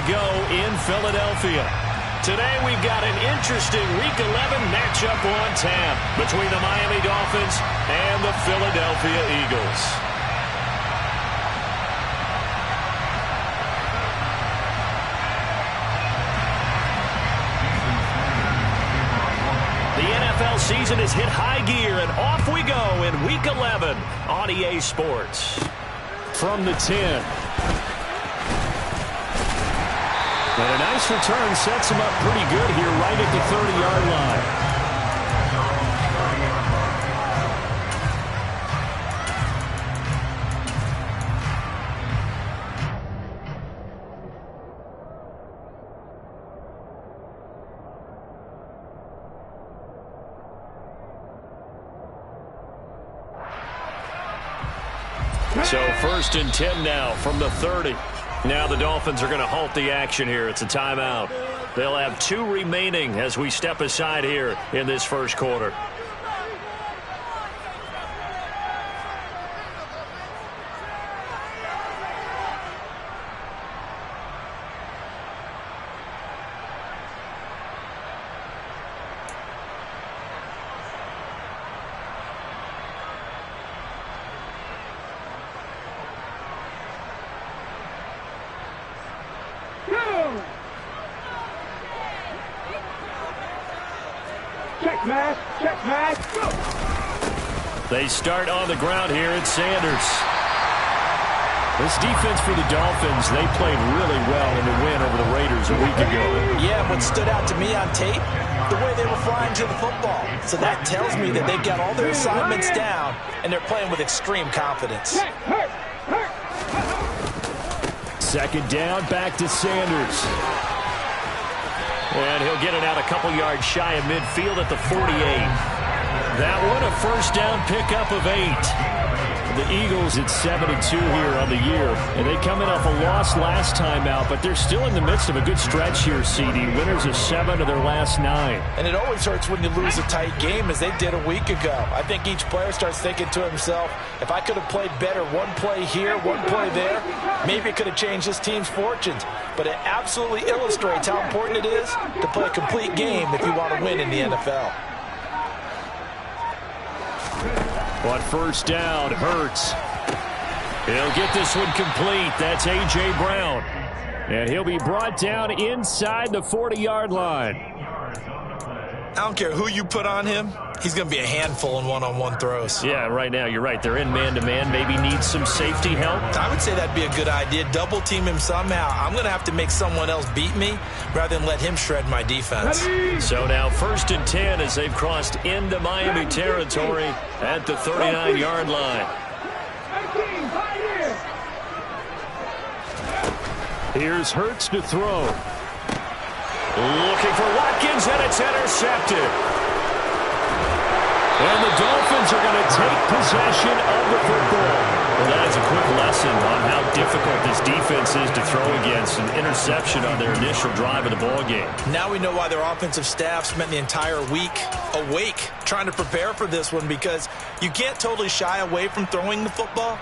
go in Philadelphia. Today we've got an interesting Week 11 matchup on tap between the Miami Dolphins and the Philadelphia Eagles. The NFL season has hit high gear, and off we go in Week 11 on EA Sports. From the 10. And a nice return sets him up pretty good here right at the 30-yard line. So 1st and 10 now from the 30. Now the Dolphins are going to halt the action here. It's a timeout. They'll have 2 remaining as we step aside here in this first quarter. They start on the ground here. It's Sanders. This defense for the Dolphins, they played really well in the win over the Raiders a week ago. Yeah, what stood out to me on tape, the way they were flying to the football. So that tells me that they've got all their assignments down, and they're playing with extreme confidence. Second down, back to Sanders. And he'll get it out a couple yards shy of midfield at the 48. That one a first down pickup of 8. The Eagles at 7-2 here on the year. And they come in off a loss last time out, but they're still in the midst of a good stretch here, CD. Winners of 7 of their last 9. And it always hurts when you lose a tight game, as they did a week ago. I think each player starts thinking to himself, if I could have played better one play here, one play there, maybe it could have changed this team's fortunes. But it absolutely illustrates how important it is to play a complete game if you want to win in the NFL. On first down, Hurts. He'll get this one complete. That's A.J. Brown. And he'll be brought down inside the 40-yard line. I don't care who you put on him. He's going to be a handful in one-on-one throws. Yeah, right now, you're right. They're in man-to-man. Maybe needs some safety help. I would say that'd be a good idea. Double team him somehow. I'm going to have to make someone else beat me rather than let him shred my defense. So now 1st and 10 as they've crossed into Miami territory at the 39-yard line. Here's Hurts to throw. Looking for Watkins, and it's intercepted. And the Dolphins are going to take possession of the football. Well, that is a quick lesson on how difficult this defense is to throw against. An interception on their initial drive of the ballgame. Now we know why their offensive staff spent the entire week awake trying to prepare for this one, because you can't totally shy away from throwing the football.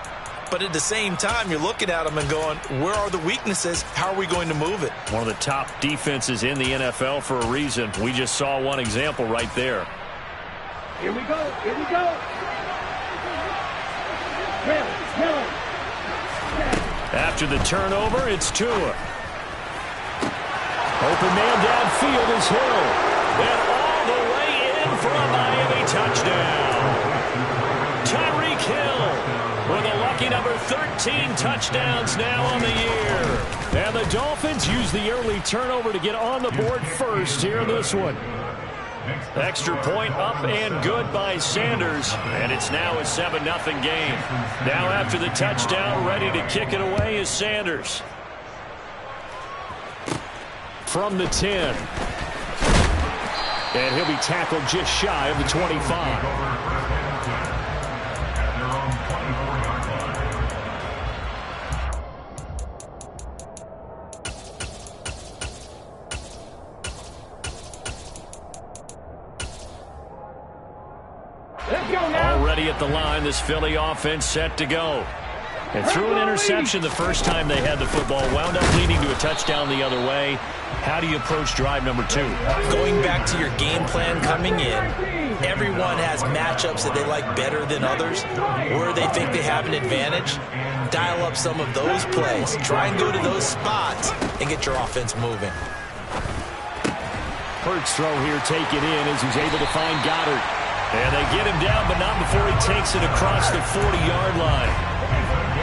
But at the same time, you're looking at them and going, where are the weaknesses? How are we going to move it? One of the top defenses in the NFL for a reason. We just saw one example right there. Here we go. Here we go. After the turnover, it's Tua. Open man downfield is Hill. And all the way in for a Miami touchdown. Tyreek Hill with a lucky number 13 touchdowns now on the year. And the Dolphins use the early turnover to get on the board first here in this one. Extra point up and good by Sanders, and it's now a 7-0 game. Now after the touchdown, ready to kick it away is Sanders. From the 10. And he'll be tackled just shy of the 25. Already at the line, this Philly offense set to go. And threw an interception the first time they had the football. Wound up leading to a touchdown the other way. How do you approach drive number 2? Going back to your game plan coming in, everyone has matchups that they like better than others, where they think they have an advantage. Dial up some of those plays. Try and go to those spots and get your offense moving. Hurts throw here taken in as he's able to find Goddard. And they get him down, but not before he takes it across the 40-yard line.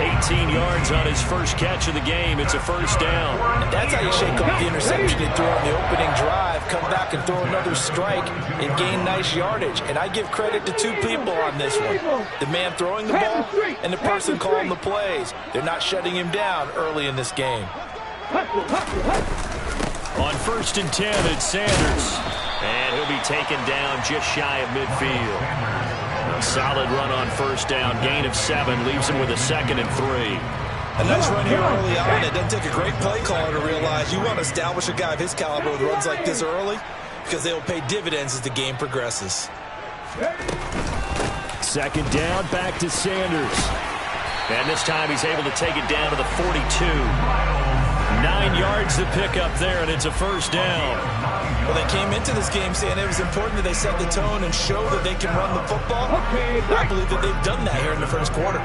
18 yards on his first catch of the game. It's a first down. And that's how you shake off the interception they threw on the opening drive. Come back and throw another strike and gain nice yardage. And I give credit to two people on this one. The man throwing the ball and the person calling the plays. They're not shutting him down early in this game. On 1st and 10, it's Sanders. And he'll be taken down just shy of midfield. A solid run on first down. Gain of 7 leaves him with a 2nd and 3. A nice run here early on. It doesn't take a great play caller to realize you want to establish a guy of his caliber with runs like this early because they will pay dividends as the game progresses. 2nd down, back to Sanders. And this time he's able to take it down to the 42. 9 yards to pick up there, and it's a first down. Well, they came into this game saying it was important that they set the tone and show that they can run the football. I believe that they've done that here in the first quarter.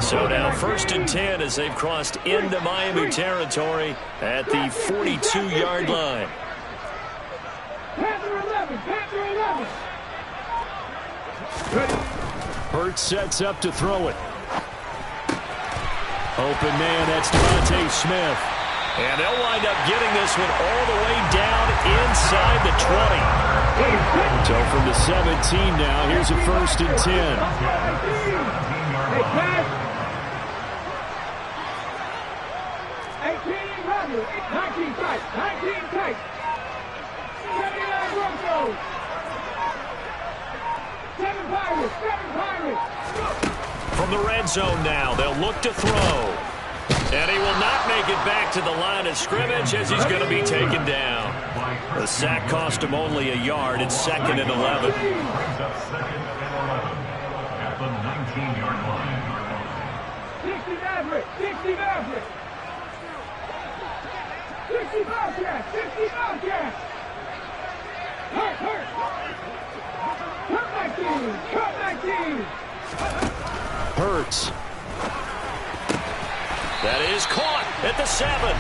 So now 1st and 10 as they've crossed into Miami territory at the 42-yard line. Hurts sets up to throw it. Open man, that's Devontae Smith. And they'll wind up getting this one all the way down inside the 20. So from the 17 now, here's a 1st and 10. 19 tight. Seven Pirates. From the red zone now, they'll look to throw. And he will not make it back to the line of scrimmage as he's going to be taken down. The sack cost him only a yard. It's 2nd and 11. At the 19-yard line. 60 Maverick. 60 Bobcats. Hurt. Cut back in. Hurts. That is caught at the 7.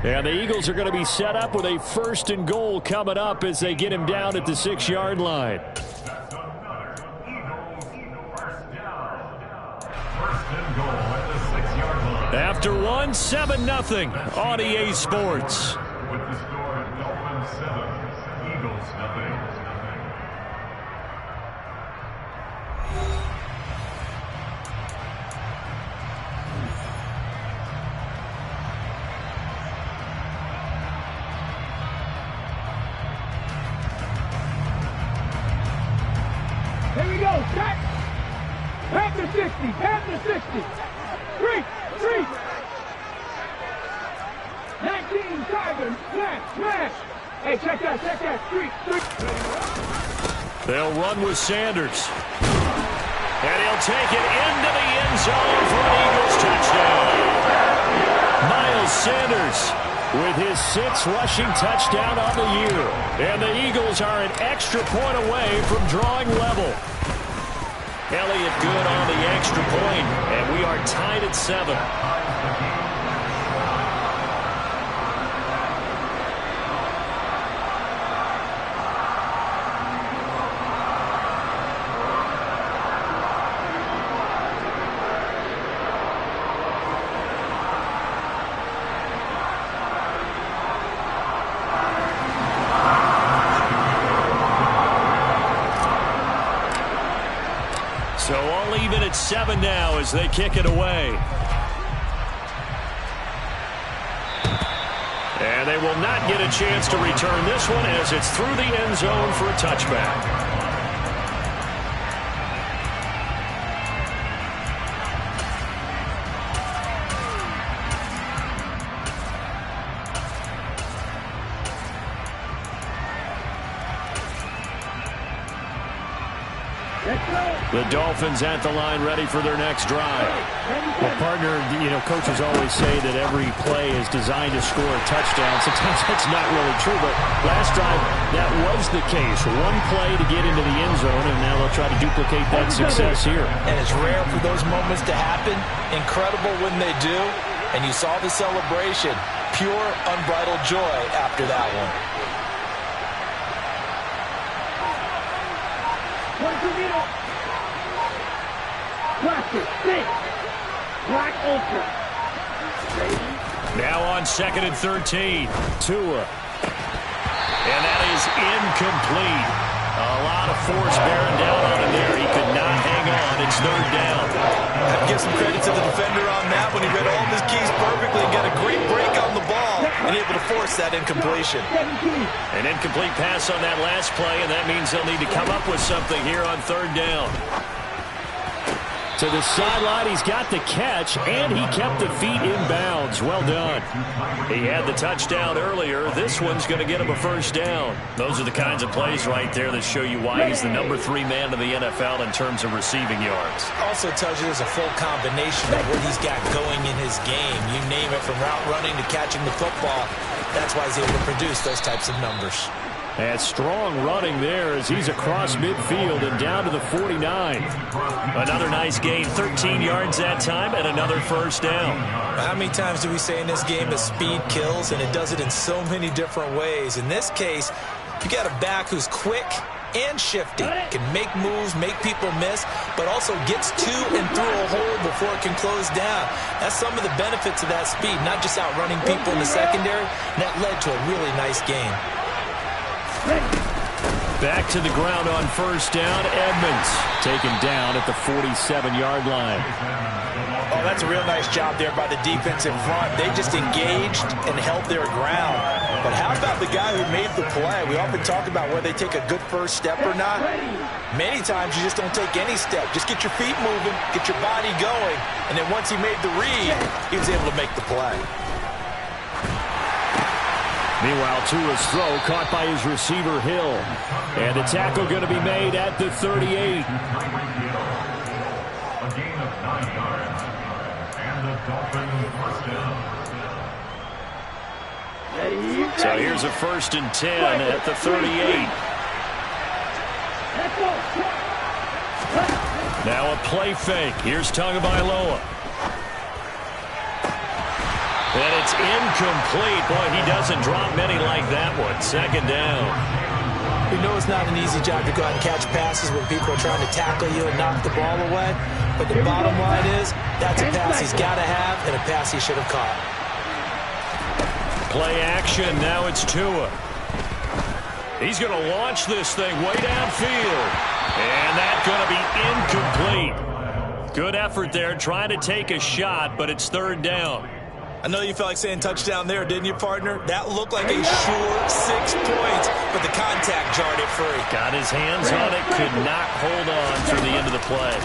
And the Eagles are going to be set up with a 1st and goal coming up as they get him down at the 6-yard line. After 7-0 on EA Sports. With the score Dolphins 7, Eagles nothing. Here we go, set. Panther 60. 3. 19, Tiger, smash. Hey, check that, 3. They'll run with Sanders. And he'll take it into the end zone for an Eagles touchdown. Miles Sanders with his 6th rushing touchdown on the year. And the Eagles are an extra point away from drawing level. Elliott good on the extra point, and we are tied at 7. So all even at 7 now as they kick it away. And they will not get a chance to return this one as it's through the end zone for a touchback. The Dolphins at the line, ready for their next drive. Well, partner, coaches always say that every play is designed to score a touchdown. Sometimes that's not really true, but last drive, that was the case. One play to get into the end zone, and now they'll try to duplicate that success here. And it's rare for those moments to happen. Incredible when they do. And you saw the celebration. Pure, unbridled joy after that one. Now on 2nd and 13. Tua. And that is incomplete. A lot of force bearing down on him there. He could not hang on. It's 3rd down. I'd give some credit to the defender on that when he read all of his keys perfectly and got a great break on the ball and able to force that incompletion. An incomplete pass on that last play, and that means they'll need to come up with something here on 3rd down. To the sideline, he's got the catch, and he kept the feet in bounds. Well done. He had the touchdown earlier. This one's going to get him a 1st down. Those are the kinds of plays right there that show you why he's the number 3 man in the NFL in terms of receiving yards. Also tells you there's a full combination of what he's got going in his game. You name it, from route running to catching the football. That's why he's able to produce those types of numbers. And strong running there as he's across midfield and down to the 49. Another nice gain, 13 yards that time, and another 1st down. How many times do we say in this game that speed kills, and it does it in so many different ways? In this case, you got a back who's quick and shifty, can make moves, make people miss, but also gets to and through a hole before it can close down. That's some of the benefits of that speed, not just outrunning people in the secondary, and that led to a really nice game. Back to the ground on 1st down. Edmonds taken down at the 47-yard line. Oh, that's a real nice job there by the defense in front. They just engaged and held their ground. But how about the guy who made the play? We often talk about whether they take a good first step or not. Many times you just don't take any step. Just get your feet moving, get your body going, and then once he made the read, he was able to make the play. Meanwhile, Tua's throw caught by his receiver, Hill. And the tackle going to be made at the 38. A gain of 9 yards. And the Dolphins 1st down. So here's a 1st and 10 at the 38. Now a play fake. Here's Tagovailoa. And it's incomplete. Boy, he doesn't drop many like that one. 2nd down. We know it's not an easy job to go out and catch passes when people are trying to tackle you and knock the ball away. But the bottom line is, that's a pass he's got to have and a pass he should have caught. Play action. Now it's Tua. He's going to launch this thing way downfield. And that's going to be incomplete. Good effort there, trying to take a shot, but it's 3rd down. I know you felt like saying touchdown there, didn't you, partner? That looked like a sure 6 points, but the contact jarred it free. Got his hands on it, could not hold on through the end of the play.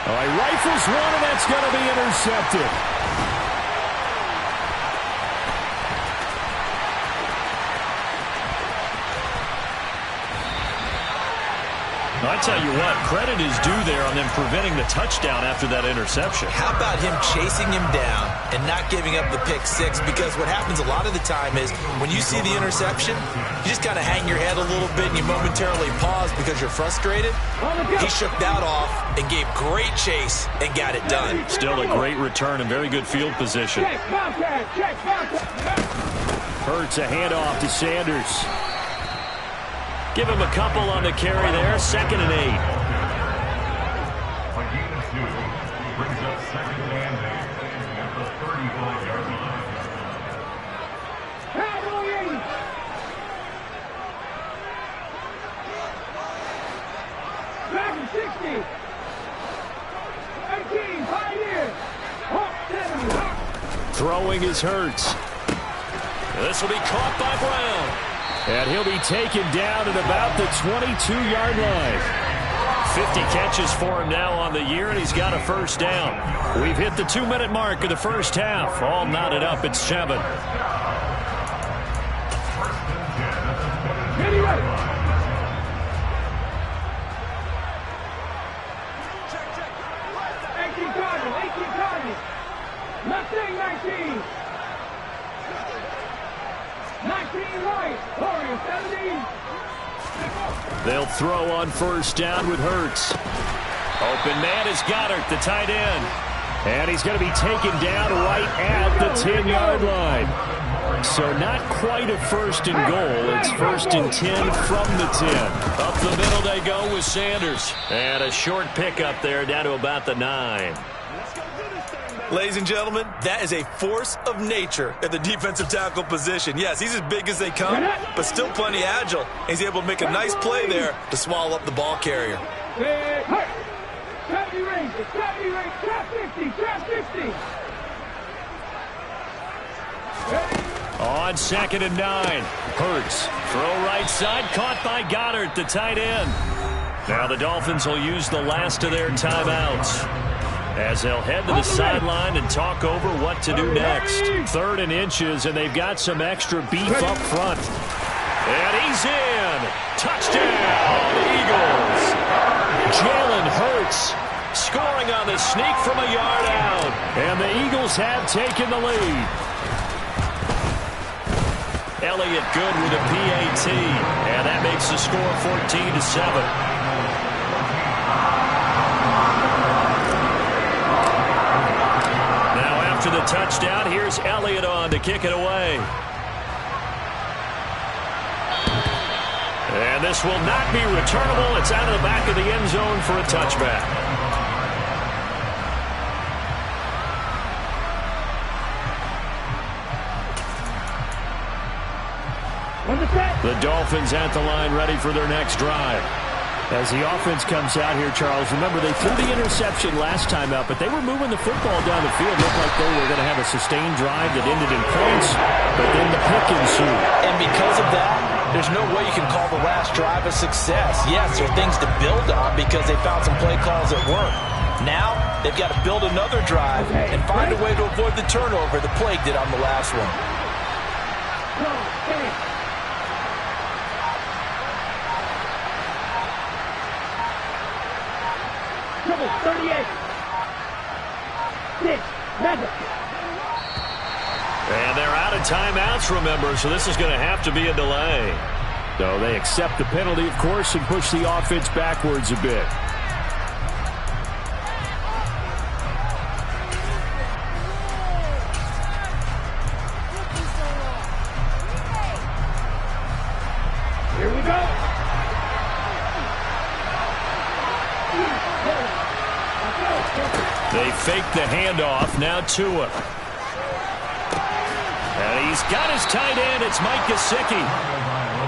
All right, rifles one, and that's going to be intercepted. I tell you what, credit is due there on them preventing the touchdown after that interception. How about him chasing him down and not giving up the pick 6? Because what happens a lot of the time is when you see the interception, you just kind of hang your head a little bit and you momentarily pause because you're frustrated. He shook that off and gave great chase and got it done. Still a great return and very good field position. Hurts a handoff to Sanders. Give him a couple on the carry there. 2nd and 8. A gain of 2 brings up 2nd and 8 at the 35-yard line. Back in 60. 18, Pioneers. Hawk 70. Throwing is Hurts. This will be caught by Brown. And he'll be taken down at about the 22-yard line. 50 catches for him now on the year, and he's got a 1st down. We've hit the 2-minute mark of the 1st half. All knotted up at 7. Anyway. Mustang 19. 19 right. Warrior 17. They'll throw on first down with Hurts. Open man is Goddard, the tight end. And he's going to be taken down right at the 10-yard line. So not quite a first and goal. It's first and 10 from the 10. Up the middle they go with Sanders. And a short pickup there down to about the 9. Ladies and gentlemen, that is a force of nature at the defensive tackle position. Yes, he's as big as they come, but still plenty agile. He's able to make a nice play there to swallow up the ball carrier. Trap 50, trap 50. On 2nd and 9. Hurts. Throw right side. Caught by Goddard, the tight end. Now the Dolphins will use the last of their timeouts as they'll head to the sideline and talk over what to do next. 3rd and inches, and they've got some extra beef up front. And he's in. Touchdown, Eagles. Jalen Hurts scoring on the sneak from a yard out. And the Eagles have taken the lead. Elliott good with a PAT. And that makes the score 14-7. To the touchdown, here's Elliott on to kick it away. And this will not be returnable. It's out of the back of the end zone for a touchback. The Dolphins at the line ready for their next drive. As the offense comes out here, Charles, remember they threw the interception last time out, but they were moving the football down the field. Looked like they were going to have a sustained drive that ended in points, but then the pick ensued. And because of that, there's no way you can call the last drive a success. Yes, there are things to build on because they found some play calls that work. Now, they've got to build another drive and find a way to avoid the turnover the Plague did on the last one. 38. 6. And they're out of timeouts, remember, so this is going to have to be a delay. So they accept the penalty, of course, and push the offense backwards a bit. Here we go. They fake the handoff. Now Tua. And he's got his tight end. It's Mike Gesicki.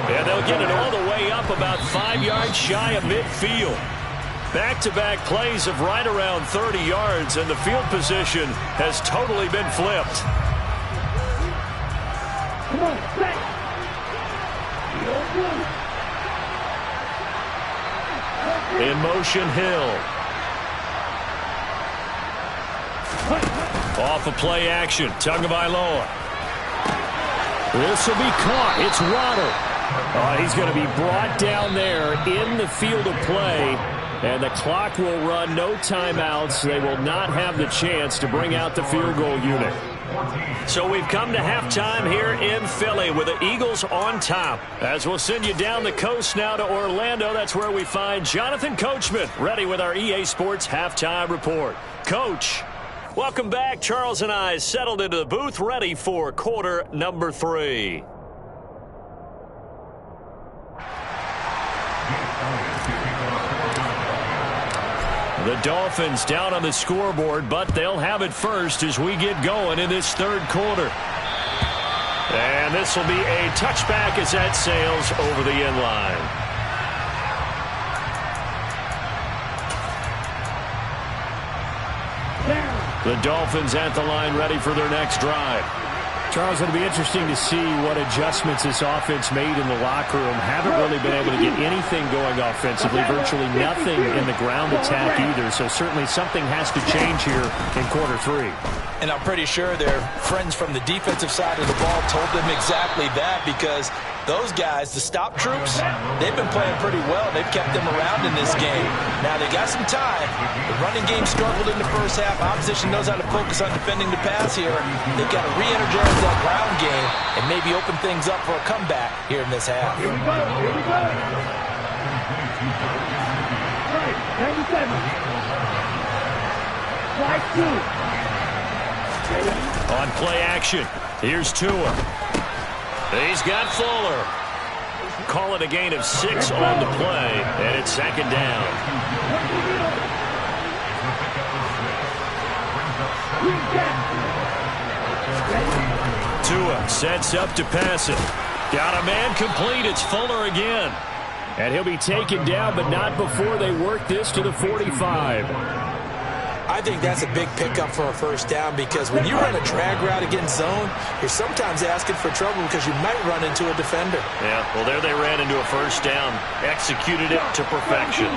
And they'll get it all the way up about 5 yards shy of midfield. Back-to-back plays of right around 30 yards, and the field position has totally been flipped. Come on, set. In motion, Hill. Off of play action, Tagovailoa. This will be caught. It's Waddle. He's going to be brought down there in the field of play, and the clock will run. No timeouts. They will not have the chance to bring out the field goal unit. So we've come to halftime here in Philly with the Eagles on top. As we'll send you down the coast now to Orlando, that's where we find Jonathan Coachman ready with our EA Sports halftime report. Coach, welcome back. Charles and I settled into the booth ready for quarter number 3. The Dolphins down on the scoreboard, but they'll have it first as we get going in this third quarter. And this will be a touchback as that sails over the end line. The Dolphins at the line ready for their next drive. Charles, it'll be interesting to see what adjustments this offense made in the locker room. Haven't really been able to get anything going offensively, virtually nothing in the ground attack either. So certainly something has to change here in quarter 3. And I'm pretty sure their friends from the defensive side of the ball told them exactly that, because Those guys, the stop troops, they've been playing pretty well. They've kept them around in this game. Now, they got some time. The running game struggled in the first half. Opposition knows how to focus on defending the pass here. They've got to re-energize that ground game and maybe open things up for a comeback here in this half. Here we go. Here we go. Right, 97. Strike two. On play action, here's Tua. He's got Fuller. Call it a gain of 6 on the play, and it's second down. Tua sets up to pass it. Got a man complete. It's Fuller again. And he'll be taken down, but not before they work this to the 45. I think that's a big pickup for a first down because when you run a drag route against zone, you're sometimes asking for trouble because you might run into a defender. Yeah, well, there they ran into a first down. Executed it to perfection.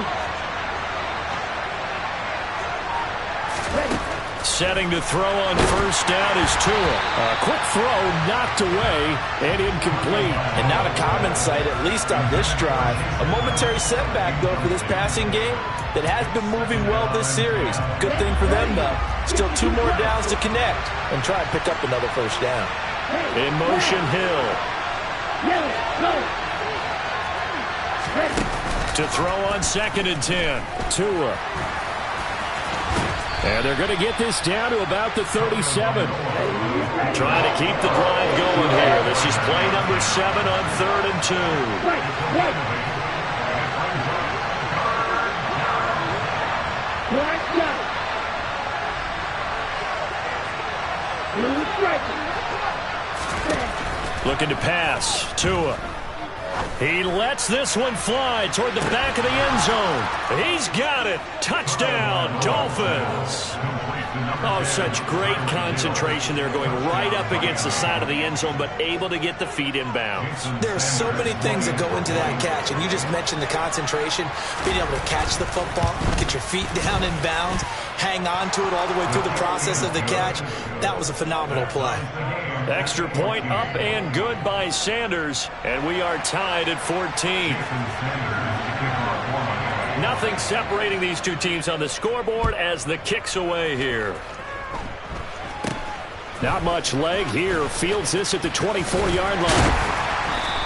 Setting to throw on first down is Tua. A quick throw knocked away and incomplete. And not a common sight, at least on this drive. A momentary setback, though, for this passing game that has been moving well this series. Good thing for them, though. Still 2 more downs to connect and try and pick up another first down. In motion, Hill. To throw on 2nd and 10. Tua. And they're going to get this down to about the 37. Trying to keep the drive going here. This is play number 7 on 3rd and 2. Looking to pass. Tua. He lets this one fly toward the back of the end zone. He's got it. Touchdown, Dolphins. Oh, such great concentration. They're going right up against the side of the end zone, but able to get the feet in bounds. There are so many things that go into that catch, and you just mentioned the concentration, being able to catch the football, get your feet down in bounds, hang on to it all the way through the process of the catch. That was a phenomenal play. Extra point up and good by Sanders, and we are tied at 14. Nothing separating these two teams on the scoreboard as the kick's away here. Not much leg here. Fields this at the 24-yard line.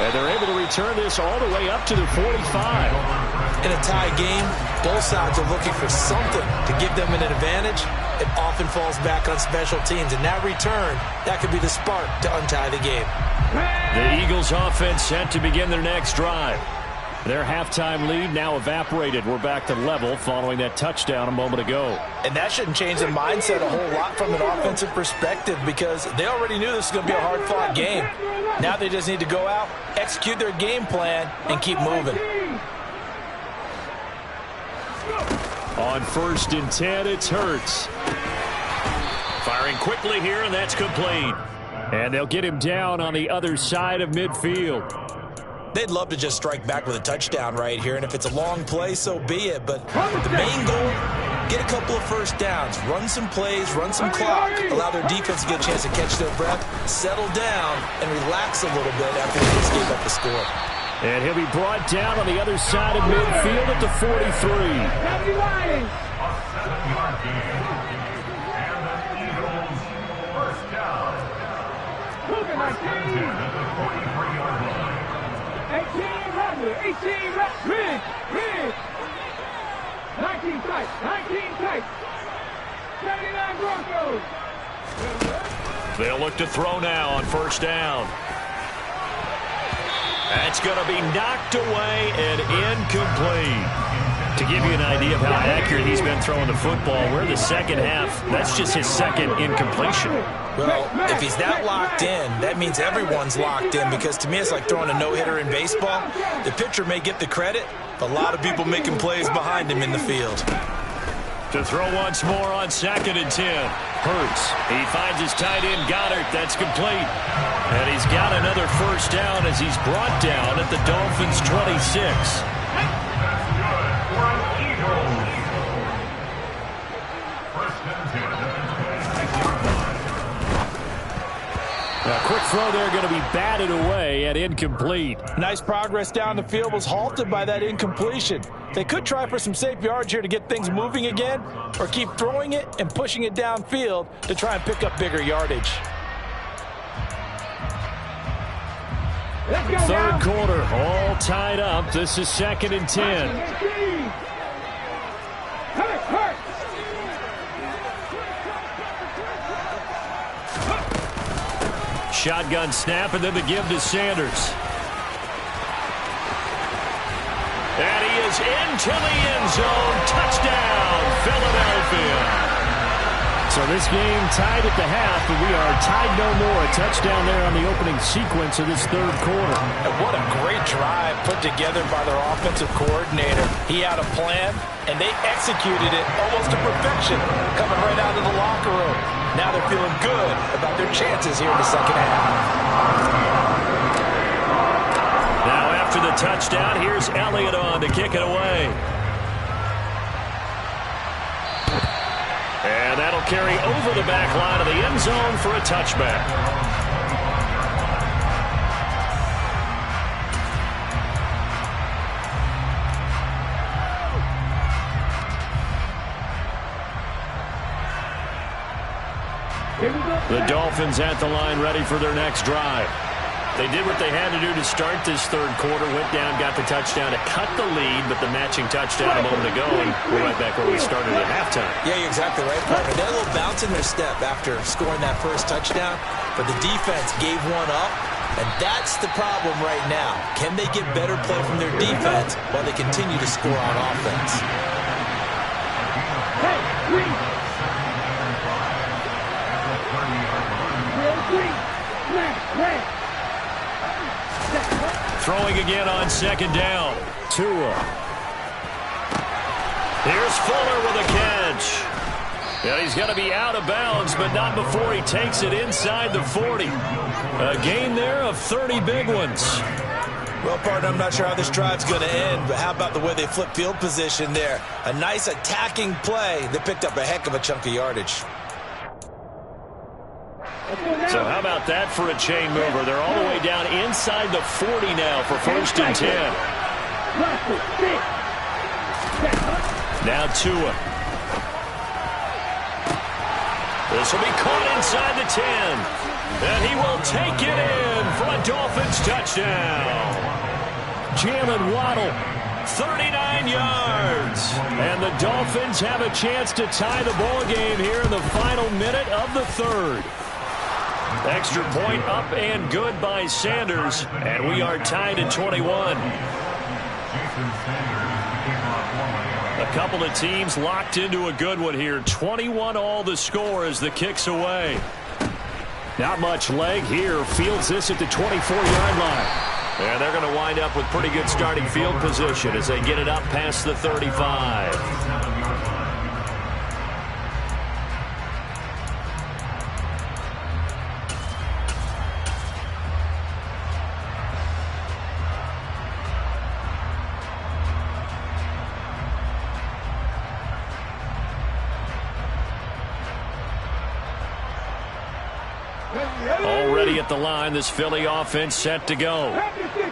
And they're able to return this all the way up to the 45. In a tie game, both sides are looking for something to give them an advantage. It often falls back on special teams. And that return, that could be the spark to untie the game. The Eagles offense set to begin their next drive. Their halftime lead now evaporated. We're back to level following that touchdown a moment ago. And that shouldn't change the mindset a whole lot from an offensive perspective because they already knew this was going to be a hard-fought game. Now they just need to go out, execute their game plan, and keep moving. On 1st and 10, it's Hurts. Firing quickly here, and that's complete. And they'll get him down on the other side of midfield. They'd love to just strike back with a touchdown right here, and if it's a long play, so be it. But the main goal, get a couple of first downs, run some plays, run some clock, allow their defense to get a chance to catch their breath, settle down, and relax a little bit after they just gave up the score. And he'll be brought down on the other side of midfield at the 43. Happy riding. Moving like 18 reps, ridge. 19 tight, 79 Broncos. They'll look to throw now on 1st down. That's going to be knocked away and incomplete. To give you an idea of how accurate he's been throwing the football, we're the second half. That's just his 2nd incompletion. Well, if he's that locked in, that means everyone's locked in because to me it's like throwing a no-hitter in baseball. The pitcher may get the credit, but a lot of people making plays behind him in the field. To throw once more on 2nd and 10. Hurts. He finds his tight end, Goddard. That's complete. And he's got another first down as he's brought down at the Dolphins' 26. A quick throw there going to be batted away and incomplete. Nice progress down the field was halted by that incompletion. They could try for some safe yards here to get things moving again, or keep throwing it and pushing it downfield to try and pick up bigger yardage. Third quarter, all tied up. This is 2nd and 10. Shotgun snap, and then the give to Sanders. And he is into the end zone. Touchdown, Philadelphia. So this game tied at the half, but we are tied no more. A touchdown there on the opening sequence of this third quarter. And what a great drive put together by their offensive coordinator. He had a plan, and they executed it almost to perfection, coming right out of the locker room. Now they're feeling good about their chances here in the second half. Now after the touchdown, here's Elliott on to kick it away. And that'll carry over the back line of the end zone for a touchback. The Dolphins at the line ready for their next drive. They did what they had to do to start this third quarter, went down, got the touchdown to cut the lead, but the matching touchdown a moment ago, and we're right back where we started at halftime. Yeah, you're exactly right, partner. They're a little bounce in their step after scoring that first touchdown, but the defense gave one up, and that's the problem right now. Can they get better play from their defense while they continue to score on offense? Throwing again on 2nd down. Tua. Here's Fuller with a catch. And he's going to be out of bounds, but not before he takes it inside the 40. A gain there of 30 big ones. Well, partner, I'm not sure how this drive's going to end, but how about the way they flip field position there? A nice attacking play that picked up a heck of a chunk of yardage. So how about that for a chain mover? They're all the way down inside the 40 now for 1st and 10. Now Tua. This will be caught inside the 10. And he will take it in for a Dolphins touchdown. Jalen Waddle, 39 yards. And the Dolphins have a chance to tie the ball game here in the final minute of the third. Extra point up and good by Sanders, and we are tied at 21. A couple of teams locked into a good one here. 21 all the score as the kick's away. Not much leg here. Fields this at the 24-yard line. And they're going to wind up with pretty good starting field position as they get it up past the 35. Already at the line, this Philly offense set to go.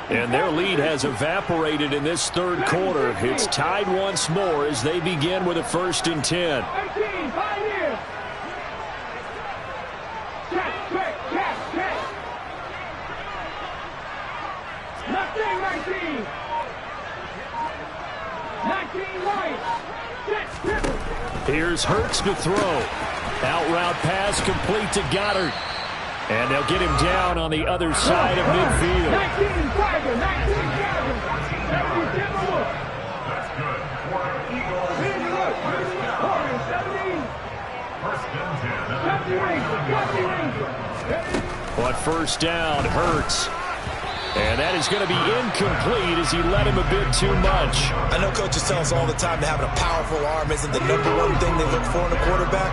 And their lead has evaporated in this third quarter. It's tied once more as they begin with a 1st and 10. Here's Hurts to throw. Out route pass complete to Goddard. And they'll get him down on the other side of midfield. That's good. For an Eagles. But 1st down, Hurts. And that is going to be incomplete as he let him a bit too much. I know coaches tell us all the time that having a powerful arm isn't the #1 thing they look for in a quarterback.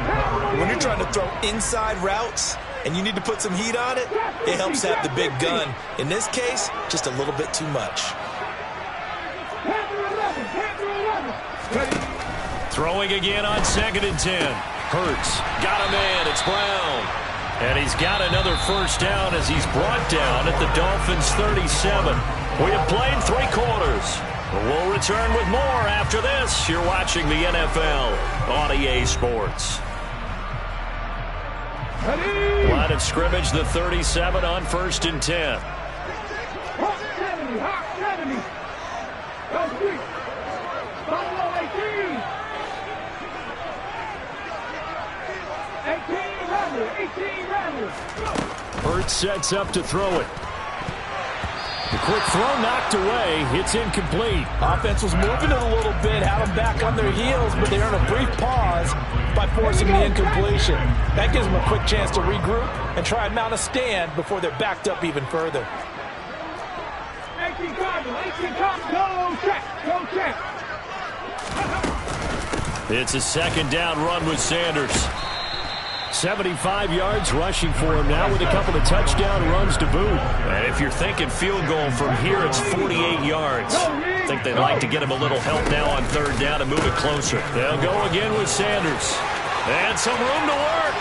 When you're trying to throw inside routes and you need to put some heat on it, it helps have the big gun. In this case, just a little bit too much. Throwing again on 2nd and 10. Hurts got him in. It's Brown. And he's got another first down as he's brought down at the Dolphins' 37. We have played 3 quarters. We'll return with more after this. You're watching the NFL on EA Sports. Line of scrimmage, the 37 on 1st and 10. Hot 70, hot 70. Go 3. Buffalo 18. 18 Rattler. Hurts sets up to throw it. The quick throw knocked away. It's incomplete. Offense was moving it a little bit, had them back on their heels, but they earned a brief pause by forcing the incompletion. That gives them a quick chance to regroup and try and mount a stand before they're backed up even further. 18 Cardinal, go check, go check. It's a 2nd down run with Sanders. 75 yards rushing for him now with a couple of touchdown runs to boot. And if you're thinking field goal from here, it's 48 yards. I think they'd like to get him a little help now on 3rd down and move it closer. They'll go again with Sanders. And some room to work.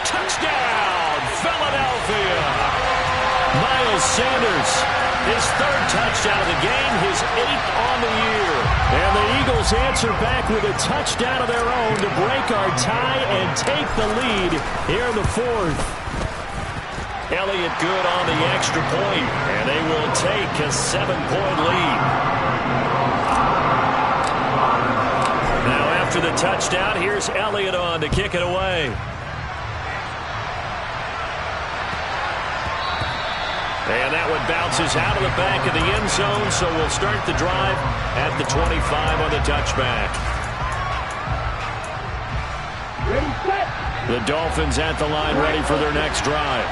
Touchdown, Philadelphia. Miles Sanders, his 3rd touchdown of the game, his 8th on the year. And the Eagles answer back with a touchdown of their own to break our tie and take the lead here in the 4th. Elliott good on the extra point, and they will take a 7-point lead. Now after the touchdown, here's Elliott on to kick it away. And that one bounces out of the back of the end zone, so we'll start the drive at the 25 on the touchback. The Dolphins at the line ready for their next drive.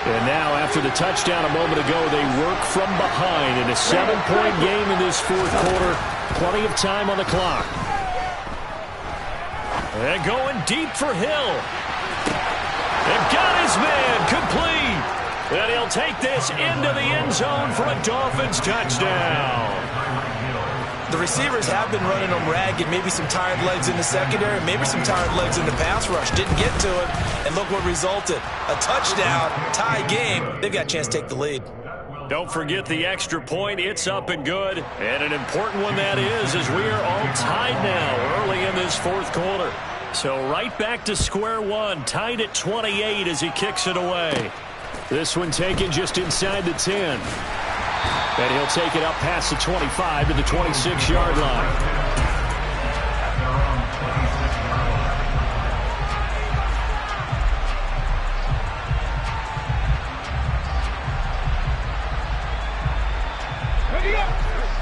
And now, after the touchdown a moment ago, they work from behind in a 7-point game in this 4th quarter. Plenty of time on the clock. And going deep for Hill. And got his man complete. And he'll take this into the end zone for a Dolphins touchdown. The receivers have been running them ragged. Maybe some tired legs in the secondary, maybe some tired legs in the pass rush. Didn't get to it, and look what resulted. A touchdown, tie game. They've got a chance to take the lead. Don't forget the extra point. It's up and good. And an important one that is, as we are all tied now early in this 4th quarter. So right back to square one, tied at 28 as he kicks it away. This one taken just inside the 10. And he'll take it up past the 25 to the 26-yard line.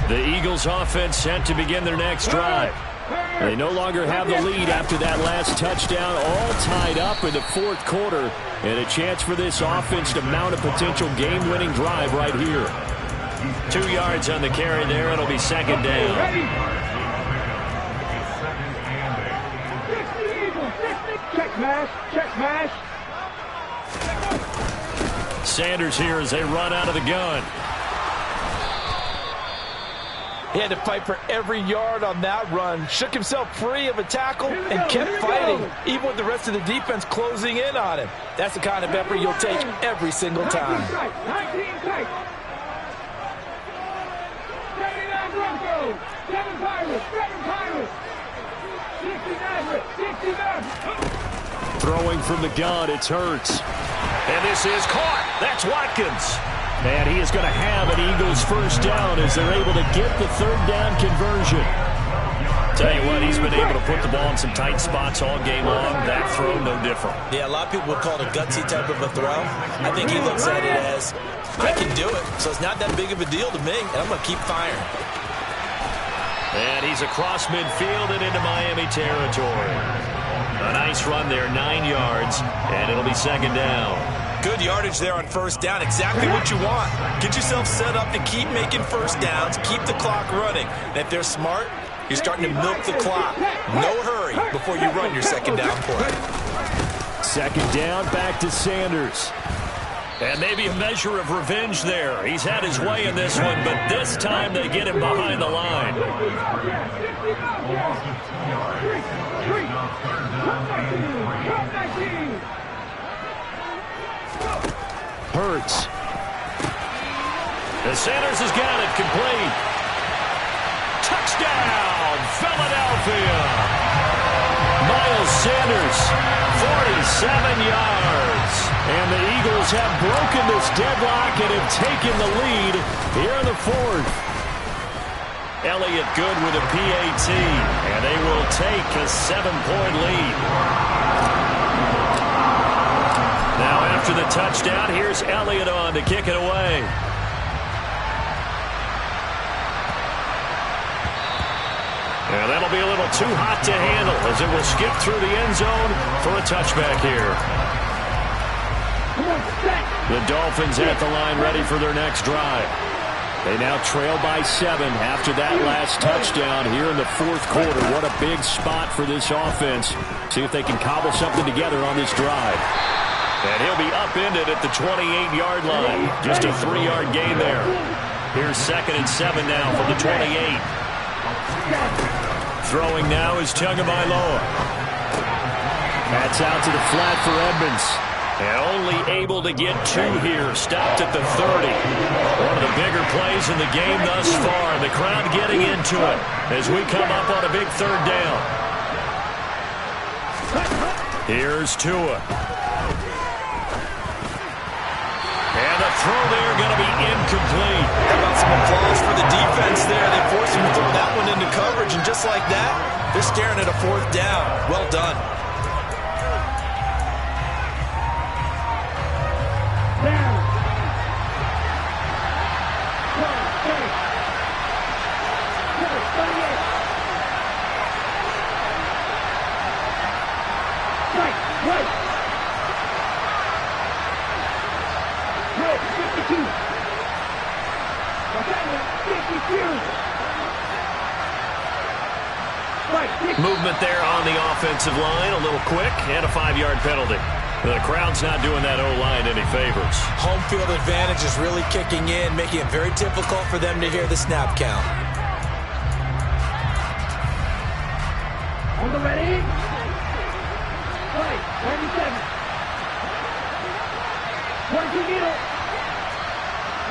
The Eagles offense set to begin their next drive. They no longer have the lead after that last touchdown, all tied up in the 4th quarter, and a chance for this offense to mount a potential game-winning drive right here. 2 yards on the carry there. It'll be 2nd down. Check mash, check mash. Sanders here as they run out of the gun. He had to fight for every yard on that run. Shook himself free of a tackle and kept fighting, even with the rest of the defense closing in on him. That's the kind of effort you'll take every single time. 19 tight. 79 Broncos. 7 Pirates. 69. Throwing from the gun, it's Hurts. And this is caught. That's Watkins. And he is going to have an Eagles first down as they're able to get the 3rd down conversion. Tell you what, he's been able to put the ball in some tight spots all game long. That throw, no different. Yeah, a lot of people would call it a gutsy type of a throw. I think he looks at it as, I can do it, so it's not that big of a deal to me, and I'm going to keep firing. And he's across midfield and into Miami territory. A nice run there, 9 yards, and it'll be 2nd down. Good yardage there on 1st down. Exactly what you want. Get yourself set up to keep making first downs, keep the clock running. And if they're smart, you're starting to milk the clock. No hurry before you run your 2nd down play. 2nd down, back to Sanders. And maybe a measure of revenge there. He's had his way in this one, but this time they get him behind the line. Hurts. And Sanders has got it complete. Touchdown, Philadelphia. Miles Sanders, 47 yards. And the Eagles have broken this deadlock and have taken the lead here in the fourth. Elliott good with a PAT, and they will take a 7-point lead. Now after the touchdown, here's Elliott on to kick it away. And that'll be a little too hot to handle as it will skip through the end zone for a touchback here. The Dolphins at the line ready for their next drive. They now trail by 7 after that last touchdown here in the fourth quarter. What a big spot for this offense. See if they can cobble something together on this drive. And he'll be upended at the 28-yard line. Just a 3-yard gain there. Here's 2nd and 7 now from the 28. Throwing now is Tagovailoa. That's out to the flat for Edmonds. And only able to get 2 here. Stopped at the 30. One of the bigger plays in the game thus far. The crowd getting into it as we come up on a big 3rd down. Here's Tua. And the throw there going to be incomplete. How about some applause for the defense there? They forced him to throw that one into coverage, and just like that, they're staring at a 4th down. Well done. Movement there on the offensive line, a little quick, and a 5-yard penalty. The crowd's not doing that O-line any favors. Home field advantage is really kicking in, making it very difficult for them to hear the snap count. On the ready. Right, 37. 22 middle.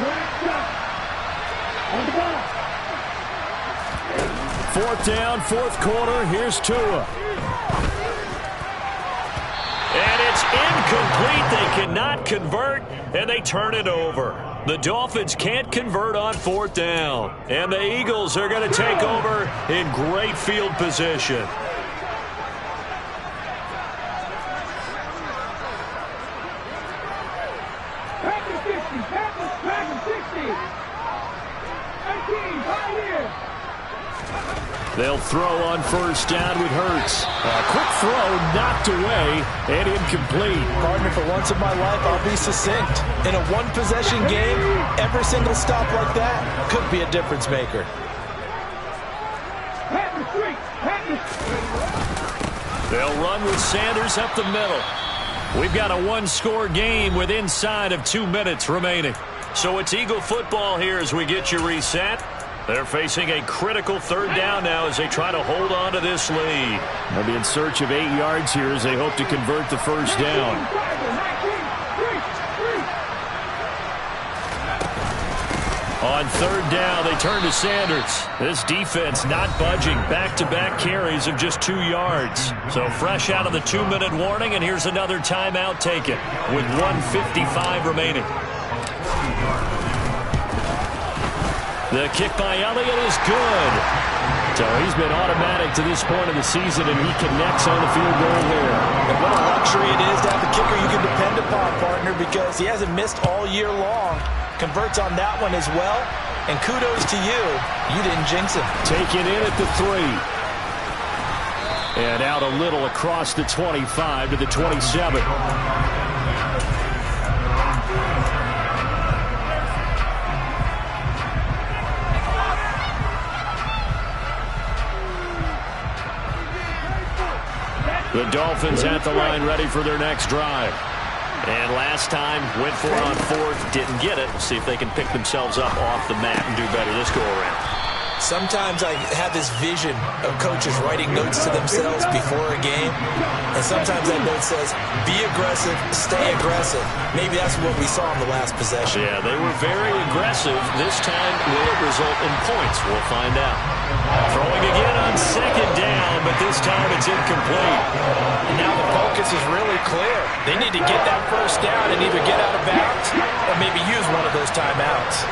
Right shot. On the ball. 4th down, 4th quarter. Here's Tua. And it's incomplete. They cannot convert, and they turn it over. The Dolphins can't convert on 4th down. And the Eagles are going to take over in great field position. Packers 50. Packers 60. 18. 5 years. They'll throw on 1st down with Hurts. A quick throw knocked away and incomplete. Partner, for once in my life, I'll be succinct. In a one-possession game, every single stop like that could be a difference maker. Packers 3. Packers. They'll run with Sanders up the middle. We've got a 1-score game with inside of 2 minutes remaining. So it's Eagle football here as we get you reset. They're facing a critical 3rd down now as they try to hold on to this lead. They'll be in search of 8 yards here as they hope to convert the 1st down. On 3rd down, they turn to Sanders. This defense not budging. Back-to-back carries of just 2 yards. So fresh out of the 2-minute warning, and here's another timeout taken with 1:55 remaining. The kick by Elliott is good. So he's been automatic to this point of the season, and he connects on the field goal there. And what a luxury it is to have a kicker you can depend upon, partner, because he hasn't missed all year long. Converts on that one as well. And kudos to you. You didn't jinx him. Taken in at the 3. And out a little across the 25 to the 27. The Dolphins at the line ready for their next drive. And last time, went for it on 4th, didn't get it. We'll see if they can pick themselves up off the mat and do better this go-around. Sometimes I have this vision of coaches writing notes to themselves before a game, and sometimes that note says, be aggressive, stay aggressive. Maybe that's what we saw in the last possession. Yeah, they were very aggressive. This time, will it result in points? We'll find out. Throwing again on second down, but this time it's incomplete. And now the focus is really clear. They need to get that first down and either get out of bounds or maybe use one of those timeouts.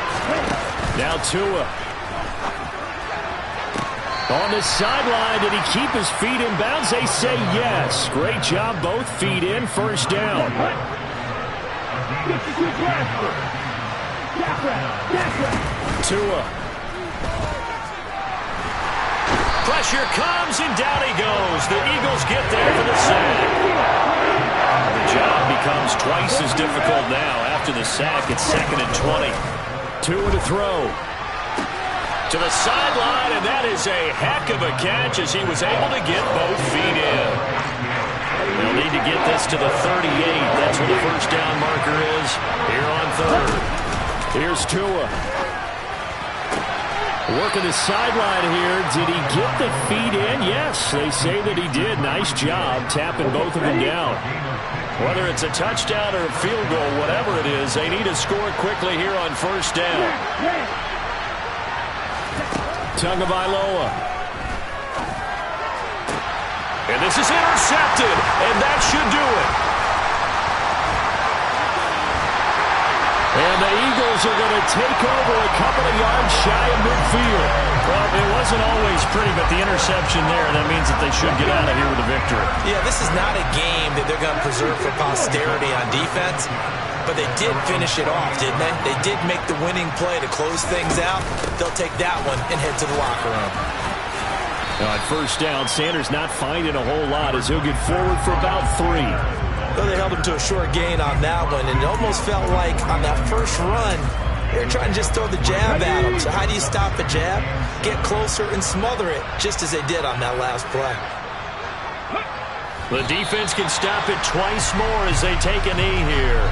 Now Tua. On the sideline, did he keep his feet in bounds? They say yes. Great job, both feet in, first down. Tua. Pressure comes, and down he goes. The Eagles get there for the sack. The job becomes twice as difficult now. After the sack, it's 2nd and 20. Tua to throw. To the sideline, and that is a heck of a catch as he was able to get both feet in. They'll need to get this to the 38. That's where the first down marker is here on third. Here's Tua. Working the sideline here. Did he get the feet in? Yes, they say that he did. Nice job tapping both of them down. Whether it's a touchdown or a field goal, whatever it is, they need to score quickly here on first down. Tagovailoa. And this is intercepted, and that should do it. And the Eagles are going to take over a couple of yards shy of midfield. Well, it wasn't always pretty, but the interception there, that means that they should get out of here with a victory. Yeah, this is not a game that they're going to preserve for posterity on defense. But they did finish it off, didn't they? They did make the winning play to close things out. They'll take that one and head to the locker room. Now at first down, Sanders not finding a whole lot as he'll get forward for about 3. Well, they held him to a short gain on that one, and it almost felt like on that first run, they were trying to just throw the jab at him. So how do you stop a jab? Get closer and smother it, just as they did on that last play. The defense can stop it twice more as they take a knee here.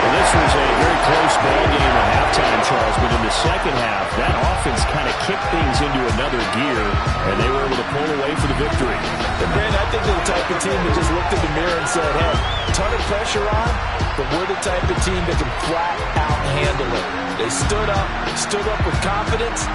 Well, this was a very close ball game at halftime, Charles, but in the second half, that offense kind of kicked things into another gear, and they were able to pull away for the victory. And Brandon, I think they're the type of team that just looked in the mirror and said, hey, ton of pressure on, but we're the type of team that can flat out handle it. They stood up with confidence.